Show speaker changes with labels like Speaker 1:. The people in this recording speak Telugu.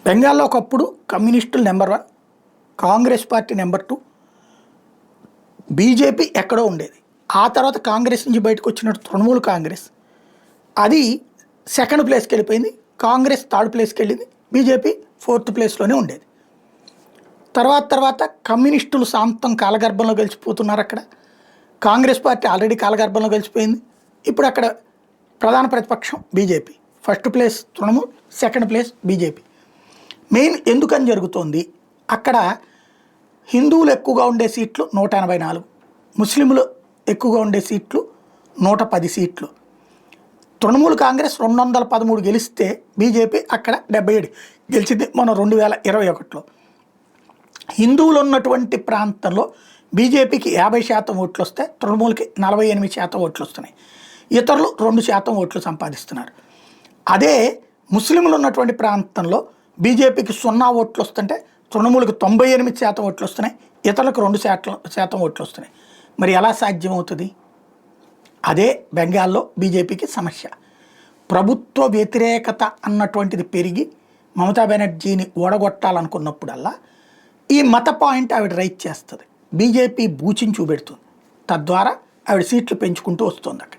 Speaker 1: బెంగాల్లో ఒకప్పుడు కమ్యూనిస్టులు number 1, Congress party number 2, BJP ఎక్కడో ఉండేది. ఆ తర్వాత కాంగ్రెస్ నుంచి బయటకు వచ్చినట్టు తృణమూల్ కాంగ్రెస్ అది సెకండ్ ప్లేస్కి వెళ్ళిపోయింది. కాంగ్రెస్ థర్డ్ ప్లేస్కి వెళ్ళింది. బీజేపీ ఫోర్త్ ప్లేస్లోనే ఉండేది. తర్వాత కమ్యూనిస్టులు శాంతం కాలగర్భంలో గెలిచిపోతున్నారు. అక్కడ కాంగ్రెస్ పార్టీ ఆల్రెడీ కాలగర్భంలో గెలిచిపోయింది. ఇప్పుడు అక్కడ ప్రధాన ప్రతిపక్షం BJP. First place Trinamool, second place BJP. Main ఎందుకని జరుగుతోంది, అక్కడ హిందువులు ఎక్కువగా ఉండే సీట్లు 184, ముస్లింలు ఎక్కువగా ఉండే సీట్లు 110 సీట్లు. తృణమూల్ కాంగ్రెస్ 213 గెలిస్తే బీజేపీ అక్కడ 77 గెలిచింది మన 2021లో. హిందువులు ఉన్నటువంటి ప్రాంతంలో బీజేపీకి 50% ఓట్లు వస్తే తృణమూల్కి 48% ఓట్లు వస్తున్నాయి. ఇతరులు 2% ఓట్లు సంపాదిస్తున్నారు. అదే ముస్లింలు ఉన్నటువంటి ప్రాంతంలో బీజేపీకి 0 ఓట్లు వస్తుంటే తృణమూల్కి 98% ఓట్లు వస్తున్నాయి. ఇతరులకు 2% ఓట్లు వస్తున్నాయి. మరి ఎలా సాధ్యమవుతుంది? అదే బెంగాల్లో బీజేపీకి సమస్య. ప్రభుత్వ వ్యతిరేకత అన్నటువంటిది పెరిగి మమతా బెనర్జీని ఓడగొట్టాలనుకున్నప్పుడల్లా ఈ మత పాయింట్ ఆవిడ రైట్ చేస్తుంది. బీజేపీ బూచిని చూపెడుతుంది. తద్వారా ఆవిడ సీట్లు పెంచుకుంటూ వస్తుంది అక్కడ.